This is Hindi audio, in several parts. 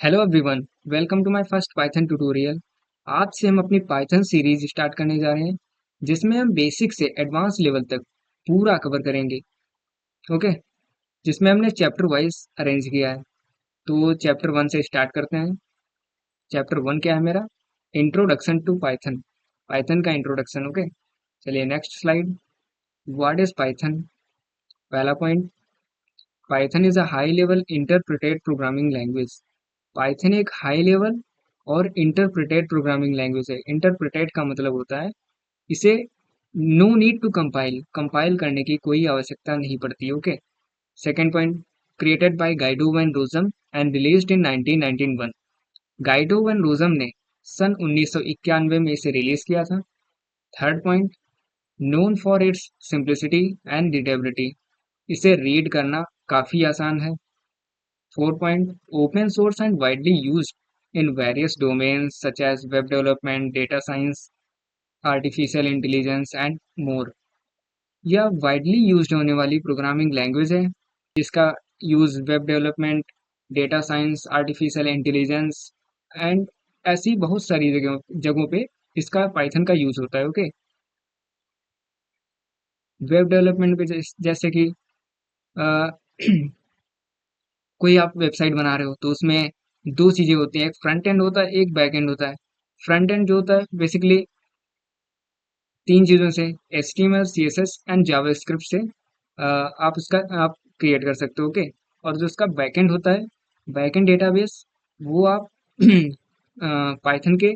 Hello everyone, welcome to my first Python tutorial. आज से हम अपनी पाइथन सीरीज स्टार्ट करने जा रहे हैं, जिसमें हम बेसिक से एडवांस लेवल तक पूरा कवर करेंगे। ओके, जिसमें हमने चैप्टर वाइज अरेंज किया है। तो चैप्टर वन से स्टार्ट करते हैं। चैप्टर वन क्या है मेरा? Introduction to Python. पाइथन का इंट्रोडक्शन। ओके, चलिए next slide. What is Python? पहला point, Python is a high level interpreted programming language. Python एक हाई लेवल और इंटरप्रेटेड प्रोग्रामिंग लैंग्वेज है। इंटरप्रेटेड का मतलब होता है इसे no need to compile, compile करने की कोई आवश्यकता नहीं पड़ती। Okay. Second point, created by Guido van Rossum and released in 1991। Guido van Rossum ने सन 1991 में इसे रिलीज किया था। Third point, known for its simplicity and readability. इसे रीड करना काफी आसान है। Fourth point, open source and widely used in various domains such as web development, data science, artificial intelligence and more. यह वाइडली यूज्ड होने वाली प्रोग्रामिंग लैंग्वेज है, जिसका use web development, data science, artificial intelligence and ऐसी बहुत सारी जगहों जगहों पे इसका पाइथन का यूज होता है। ओके। वेब डेवलपमेंट पे जैसे कि अ, कोई आप वेबसाइट बना रहे हो तो उसमें दो चीजें होती हैं, एक फ्रंट एंड होता है, एक बैक एंड होता है। फ्रंट एंड जो होता है बेसिकली तीन चीजों से, HTML, CSS एंड जावास्क्रिप्ट से आप उसका आप क्रिएट कर सकते हो। ओके। और जो उसका बैकएंड होता है, बैकएंड डेटाबेस, वो आप पाइथन के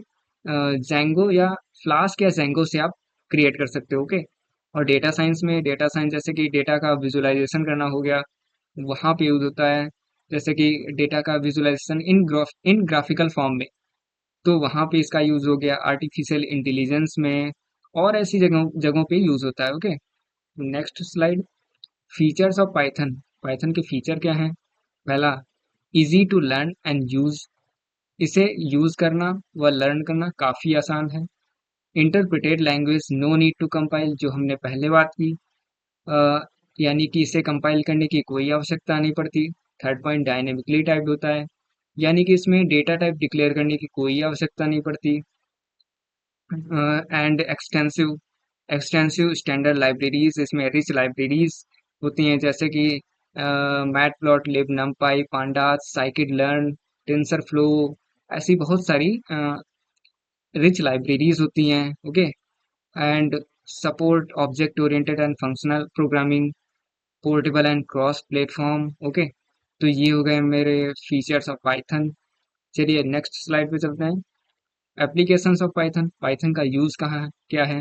जैंगो या फ्लास्क या जैंगो से आप क्रिएट कर सकते हो। ओके। और डेटा साइंस में, डेटा साइंस जैसे कि डेटा का विजुअलाइजेशन करना हो गया, वहाँ पे यूज होता है। जैसे कि डेटा का विजुअलाइजेशन इन ग्राफिकल फॉर्म में, तो वहाँ पे इसका यूज हो गया। आर्टिफिशियल इंटेलिजेंस में और ऐसी जगहों जगहों पे यूज होता है। Okay. Next slide, features of Python. Python के फीचर क्या हैं? पहला, easy to learn and use. इसे यूज करना व लर्न करना काफी आसान है। Interpreted language, no need to compile, जो हमने पहले बात की। अ, यानी कि इसे कंपाइल करने की कोई आवश्यकता नहीं पड़ती। थर्ड पॉइंट, डायनेमिकली टाइप्ड होता है, यानी कि इसमें डेटा टाइप डिक्लेयर करने की कोई आवश्यकता नहीं पड़ती। And extensive extensive standard libraries, इसमें रिच लाइब्रेरीज होती हैं, जैसे कि matplotlib, नमपाई, pandas, scikit learn, TensorFlow, ऐसी बहुत सारी रिच लाइब्रेरीज होती हैं। Okay. And support object oriented and functional programming, portable and cross platform. Okay. तो ये हो गए मेरे फीचर्स ऑफ पाइथन। चलिए नेक्स्ट स्लाइड पे चलते हैं। Applications of Python. पाइथन का यूज कहाँ है, क्या है?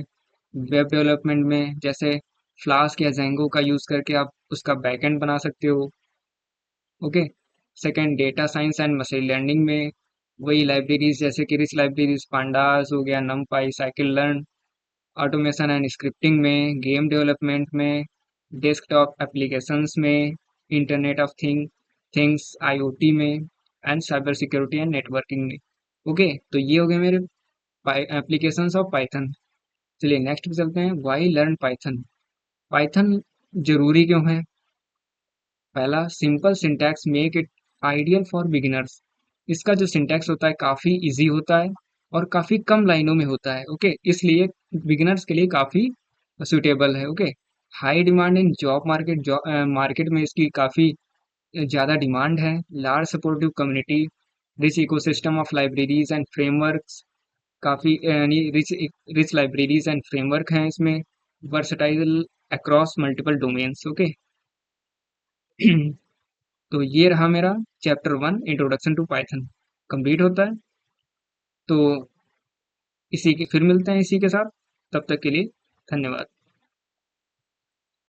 वेब डेवलपमेंट में जैसे फ्लास्क या जेंगो का यूज करके आप उसका बैकएंड बना सकते हो। Okay. Second, data science and machine learning में वही लाइब्रेरीज जैसे कि रिच लाइब्रेरीज, पांडास हो गया, नमपाई, cycle learn. Automation and scripting में, गेम डेवलपमेंट में, डेस्कटॉप एप्लीकेशंस में, इंटरनेट ऑफ थिंग्स IoT में, and cyber security and networking में। ओके। तो ये हो गए मेरे एप्लीकेशंस ऑफ पाइथन। चलिए नेक्स्ट पे चलते हैं। Y learn Python? पाइथन जरूरी क्यों है? पहला, simple syntax make it ideal for beginners. इसका जो सिंटैक्स होता है काफी इजी होता है और काफी कम लाइनों में होता है। ओके, इसलिए बिगिनर्स के लिए काफी सुटेबल है। Okay. High demand in job market, market में इसकी काफी ज्यादा डिमांड है। Large supportive community, rich ecosystem of libraries and frameworks, काफी यानी rich rich libraries and framework हैं इसमें। Versatile across multiple domains. Okay. तो ये रहा मेरा chapter one, introduction to Python, complete होता है। तो इसी के फिर मिलते हैं इसी के साथ। तब तक के लिए धन्यवाद।